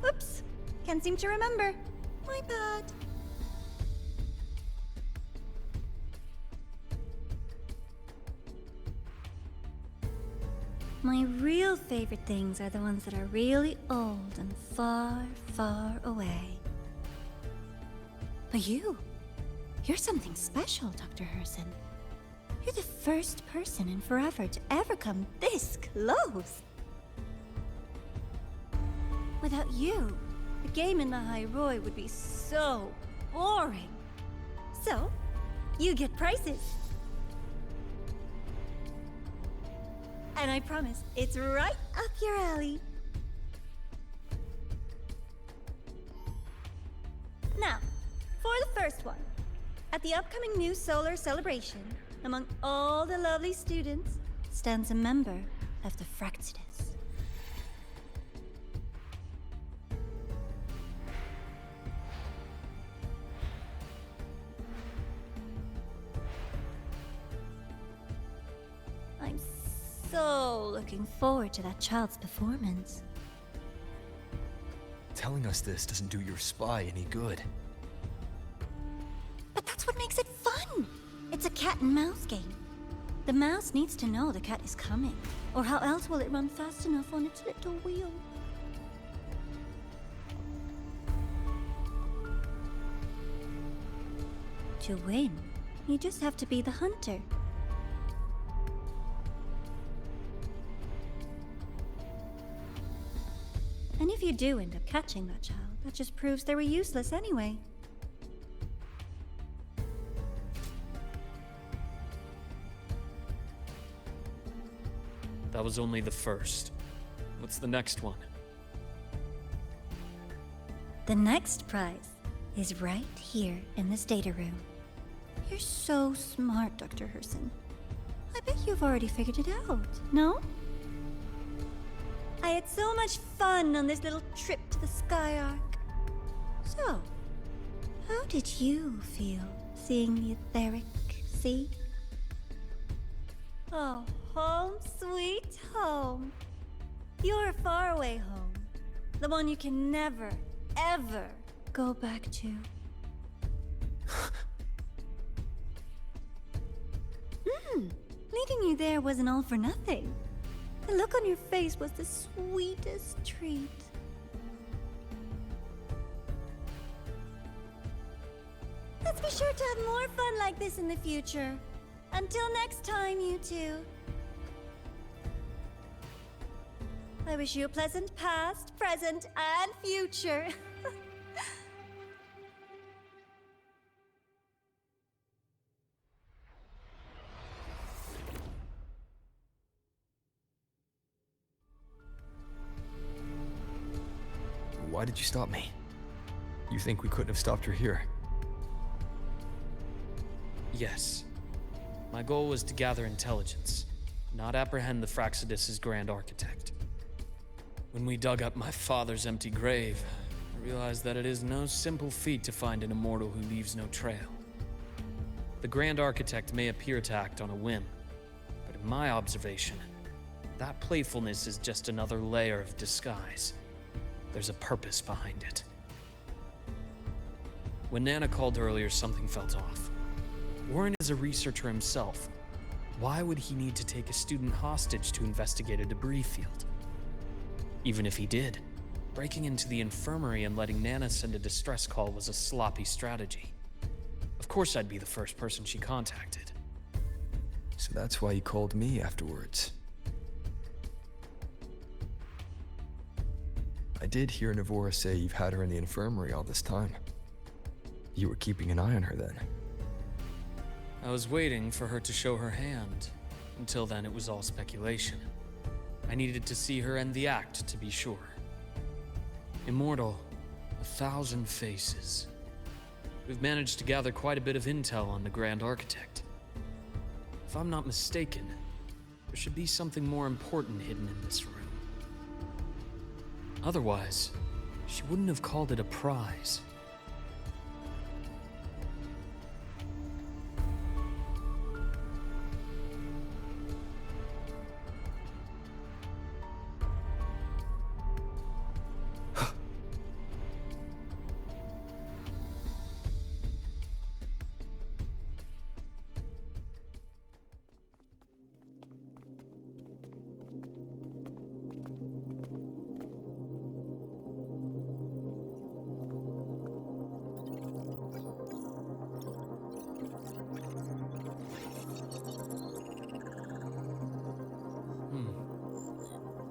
Oops. Can't seem to remember. My bad. My real favorite things are the ones that are really old and far, far away. But you're something special, Dr. Herssen. You're the first person in forever to ever come this close. Without you, the game in the Hyroi would be so boring. So, you get prizes. And I promise, it's right up your alley. Now, for the first one. At the upcoming new solar celebration, among all the lovely students, stands a member of the Fractsidus. I'm so looking forward to that child's performance. Telling us this doesn't do your spy any good. But that's what makes it fun! It's a cat and mouse game. The mouse needs to know the cat is coming, or how else will it run fast enough on its little wheel? To win, you just have to be the hunter. And if you do end up catching that child, that just proves they were useless anyway. That was only the first. What's the next one? The next prize is right here in this data room. You're so smart, Dr. Herssen. I bet you've already figured it out, no? I had so much fun on this little trip to the Sky Arc. So, how did you feel seeing the etheric sea? Oh, home sweet home. Your faraway home. The one you can never, ever go back to. Leading you there wasn't all for nothing. The look on your face was the sweetest treat. Let's be sure to have more fun like this in the future. Until next time, you two. I wish you a pleasant past, present, and future. Why did you stop me? You think we couldn't have stopped her here? Yes. My goal was to gather intelligence, not apprehend the Fractsidus' grand architect. When we dug up my father's empty grave, I realized that it is no simple feat to find an immortal who leaves no trail. The grand architect may appear to act on a whim, but in my observation, that playfulness is just another layer of disguise. There's a purpose behind it. When Nana called earlier, something felt off. Warren is a researcher himself. Why would he need to take a student hostage to investigate a debris field? Even if he did, breaking into the infirmary and letting Nana send a distress call was a sloppy strategy. Of course I'd be the first person she contacted. So that's why you called me afterwards. I did hear Navora say you've had her in the infirmary all this time. You were keeping an eye on her then. I was waiting for her to show her hand. Until then, it was all speculation. I needed to see her end the act to be sure. Immortal, 1,000 faces. We've managed to gather quite a bit of intel on the Grand Architect. If I'm not mistaken, there should be something more important hidden in this room. Otherwise, she wouldn't have called it a prize.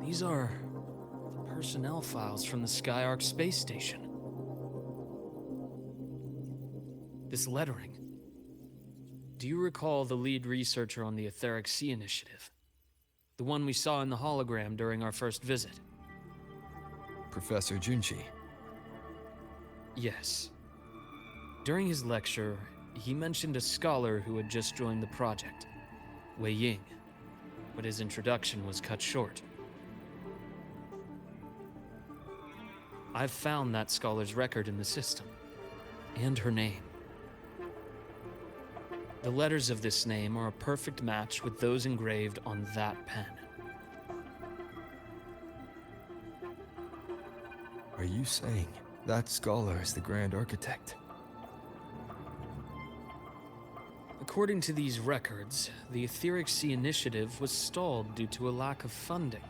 These are the personnel files from the Skyark space station. This lettering. Do you recall the lead researcher on the Etheric Sea Initiative? The one we saw in the hologram during our first visit? Professor Junchi. Yes. During his lecture, he mentioned a scholar who had just joined the project, Wei Ying, but his introduction was cut short. I've found that scholar's record in the system, and her name. The letters of this name are a perfect match with those engraved on that pen. Are you saying that scholar is the Grand Architect? According to these records, the Etheric Sea Initiative was stalled due to a lack of funding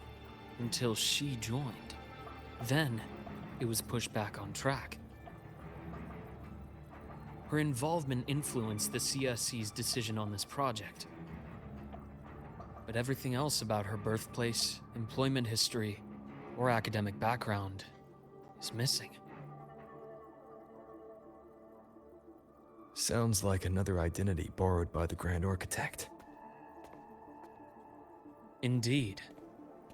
until she joined. Then, it was pushed back on track. Her involvement influenced the CSC's decision on this project. But everything else about her birthplace, employment history, or academic background is missing. Sounds like another identity borrowed by the Grand Architect. Indeed.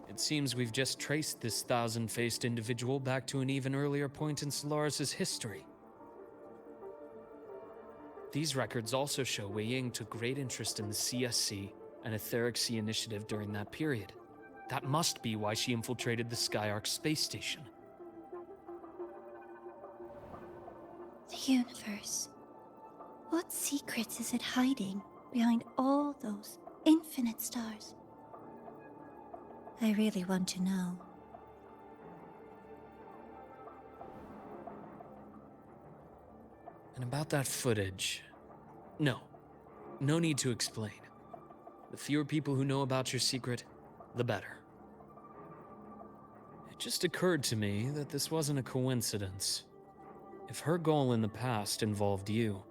It seems we've just traced this thousand-faced individual back to an even earlier point in Solaris' history. These records also show Wei Ying took great interest in the CSC and Etheric Sea Initiative during that period. That must be why she infiltrated the Skyark space station. The universe. What secrets is it hiding behind all those infinite stars? I really want to know. And about that footage... No need to explain. The fewer people who know about your secret, the better. It just occurred to me that this wasn't a coincidence. If her goal in the past involved you,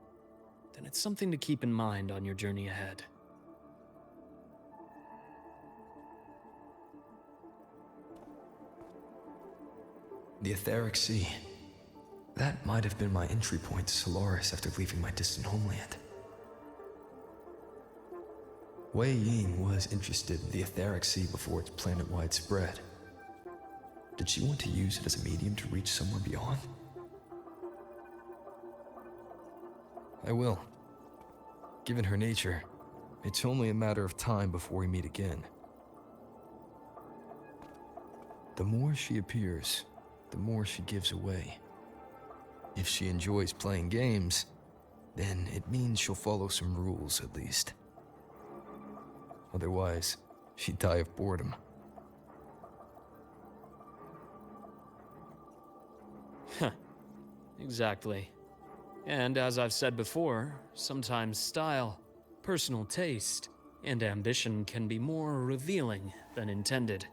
then it's something to keep in mind on your journey ahead. The Etheric Sea. That might have been my entry point to Solaris after leaving my distant homeland. Wei Ying was interested in the Etheric Sea before its planet-wide spread. Did she want to use it as a medium to reach somewhere beyond? I will. Given her nature, it's only a matter of time before we meet again. The more she appears, the more she gives away. If she enjoys playing games, then it means she'll follow some rules at least. Otherwise, she'd die of boredom. Exactly. And as I've said before, sometimes style, personal taste, and ambition can be more revealing than intended.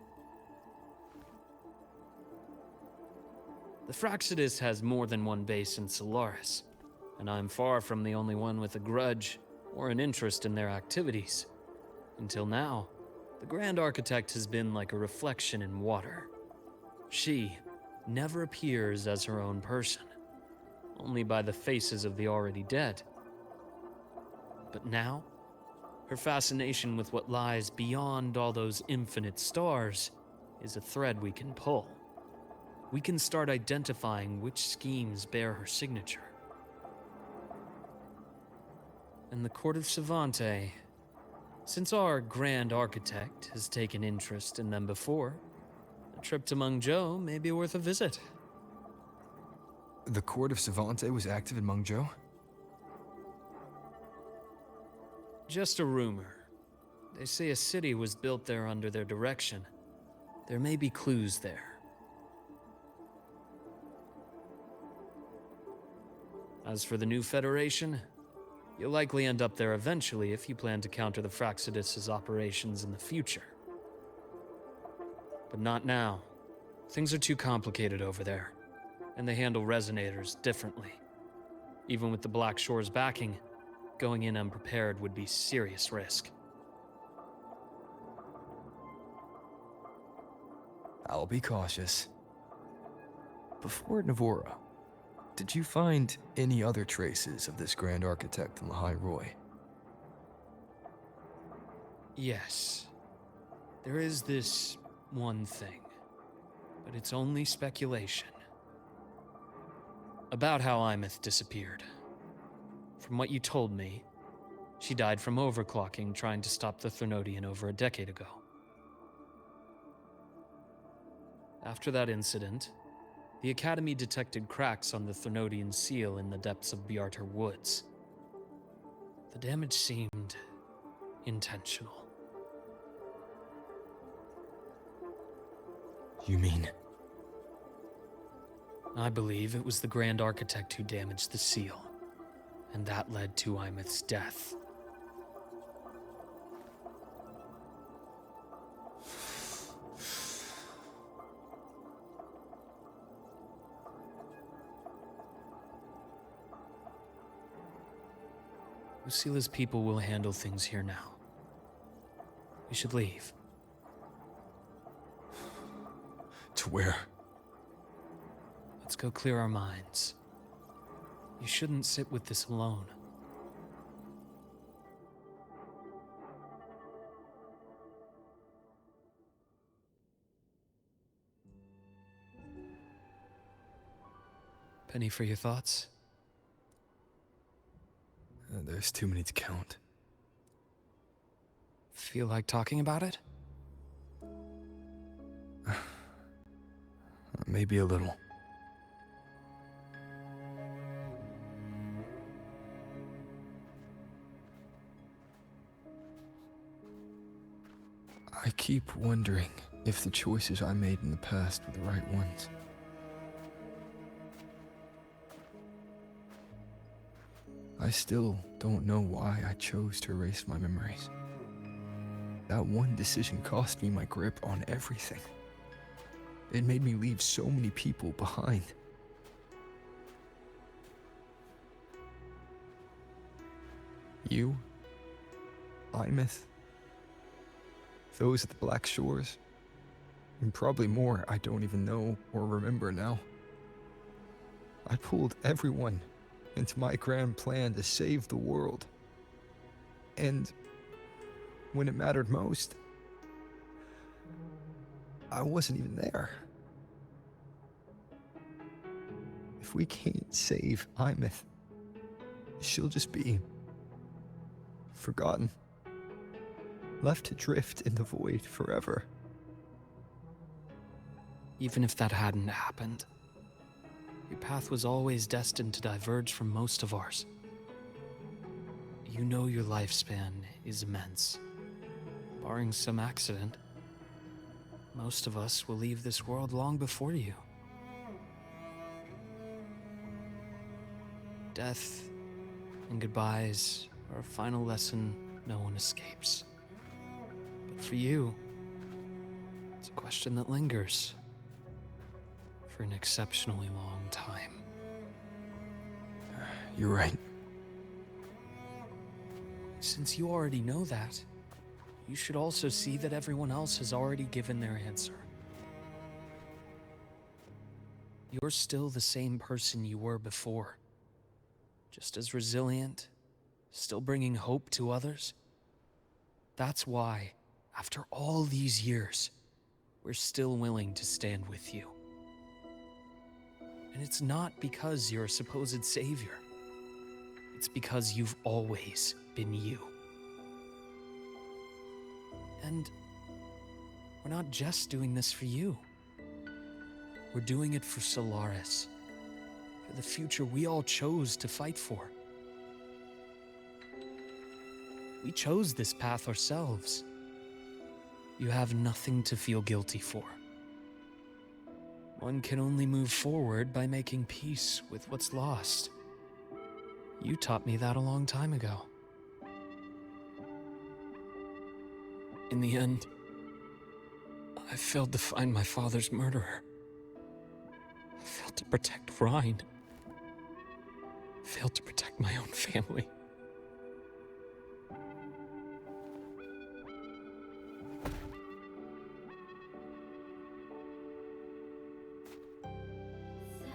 The Fraxidus has more than one base in Solaris, and I'm far from the only one with a grudge or an interest in their activities. Until now, the Grand Architect has been like a reflection in water. She never appears as her own person, only by the faces of the already dead. But now, her fascination with what lies beyond all those infinite stars is a thread we can pull. We can start identifying which schemes bear her signature. And the Court of Savante, since our Grand Architect has taken interest in them before, a trip to Mengzhou may be worth a visit. The Court of Savante was active in Mengzhou? Just a rumor. They say a city was built there under their direction. There may be clues there. As for the new Federation, you'll likely end up there eventually if you plan to counter the Fraxidus' operations in the future. But not now. Things are too complicated over there, and they handle resonators differently. Even with the Black Shore's backing, going in unprepared would be serious risk. I'll be cautious. Before Navora, Did you find any other traces of this Grand Architect in the High Roy? Yes. There is this one thing, but it's only speculation. About how Imeth disappeared. From what you told me, she died from overclocking trying to stop the Threnodian over a decade ago. After that incident, the Academy detected cracks on the Threnodian seal in the depths of Bjartar Woods. The damage seemed intentional. You mean? I believe it was the Grand Architect who damaged the seal, and that led to Imeth's death. Lucila's people will handle things here now. We should leave. To where? Let's go clear our minds. You shouldn't sit with this alone. Penny for your thoughts? There's too many to count. Feel like talking about it? Maybe a little. I keep wondering if the choices I made in the past were the right ones. I still don't know why I chose to erase my memories. That one decision cost me my grip on everything. It made me leave so many people behind. You, Imeth, those at the Black Shores, and probably more I don't even know or remember now. I pulled everyone into my grand plan to save the world. And when it mattered most, I wasn't even there. If we can't save Imeth, she'll just be forgotten, left to drift in the void forever. Even if that hadn't happened, your path was always destined to diverge from most of ours. You know your lifespan is immense. Barring some accident, most of us will leave this world long before you. Death and goodbyes are a final lesson no one escapes. But for you, it's a question that lingers for an exceptionally long time. You're right. Since you already know that, you should also see that everyone else has already given their answer. You're still the same person you were before. Just as resilient, still bringing hope to others. That's why, after all these years, we're still willing to stand with you. And it's not because you're a supposed savior. It's because you've always been you. And we're not just doing this for you. We're doing it for Solaris, for the future we all chose to fight for. We chose this path ourselves. You have nothing to feel guilty for. One can only move forward by making peace with what's lost. You taught me that a long time ago. In the end, I failed to find my father's murderer. I failed to protect Rhine. I failed to protect my own family.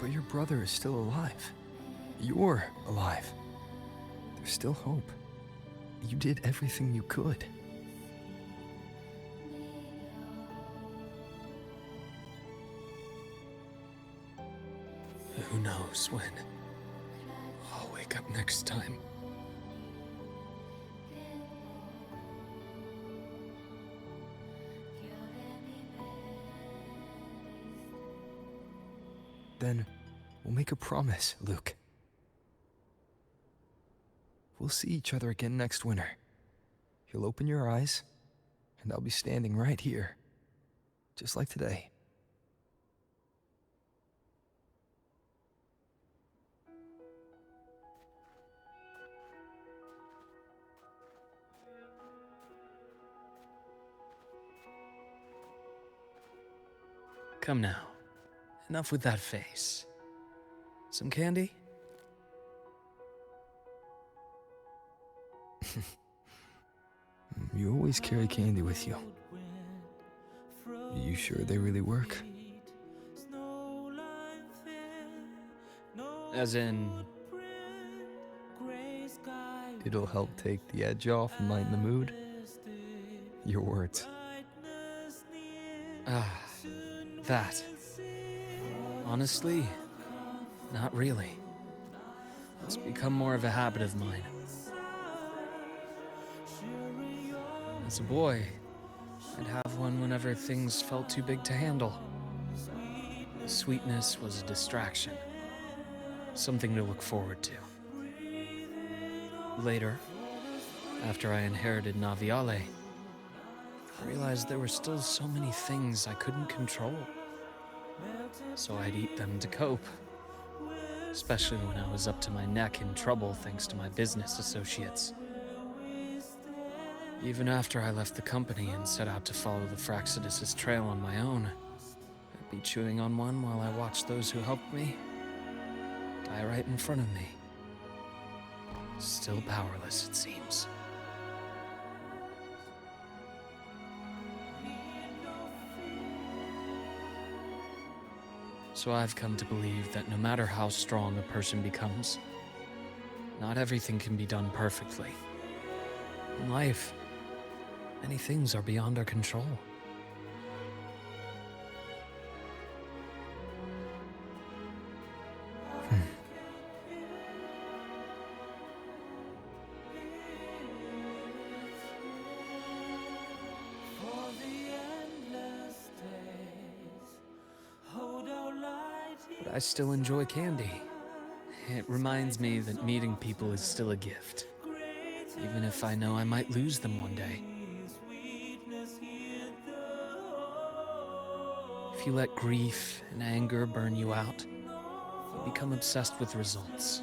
But your brother is still alive. You're alive. There's still hope. You did everything you could. Who knows when I'll wake up next time. Then we'll make a promise, Luke. We'll see each other again next winter. You'll open your eyes, and I'll be standing right here, just like today. Come now. Enough with that face. Some candy? You always carry candy with you. You sure they really work? As in... It'll help take the edge off and lighten the mood? Your words. That. Honestly, not really. It's become more of a habit of mine. As a boy, I'd have one whenever things felt too big to handle. The sweetness was a distraction, something to look forward to. Later, after I inherited Naviale, I realized there were still so many things I couldn't control. So I'd eat them to cope, especially when I was up to my neck in trouble thanks to my business associates. Even after I left the company and set out to follow the Fraxidus' trail on my own, I'd be chewing on one while I watched those who helped me die right in front of me. Still powerless, it seems. So I've come to believe that no matter how strong a person becomes, not everything can be done perfectly. In life, many things are beyond our control. But I still enjoy candy. It reminds me that meeting people is still a gift, even if I know I might lose them one day. If you let grief and anger burn you out, you become obsessed with results.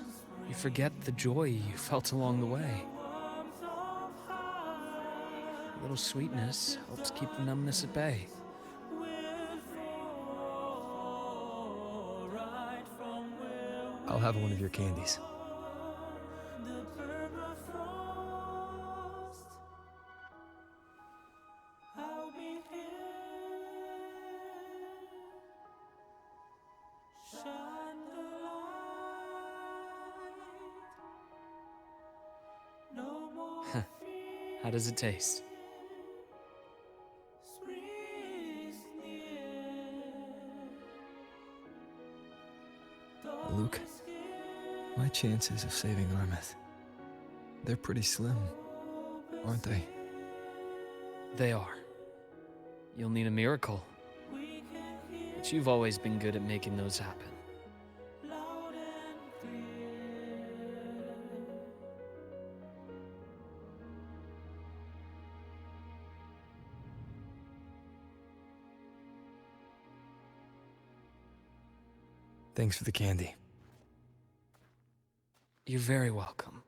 You forget the joy you felt along the way. A little sweetness helps keep the numbness at bay. I'll have one of your candies. How does it taste? Luke, my chances of saving Armeth, they're pretty slim, aren't they? They are. You'll need a miracle. But you've always been good at making those happen. Thanks for the candy. You're very welcome.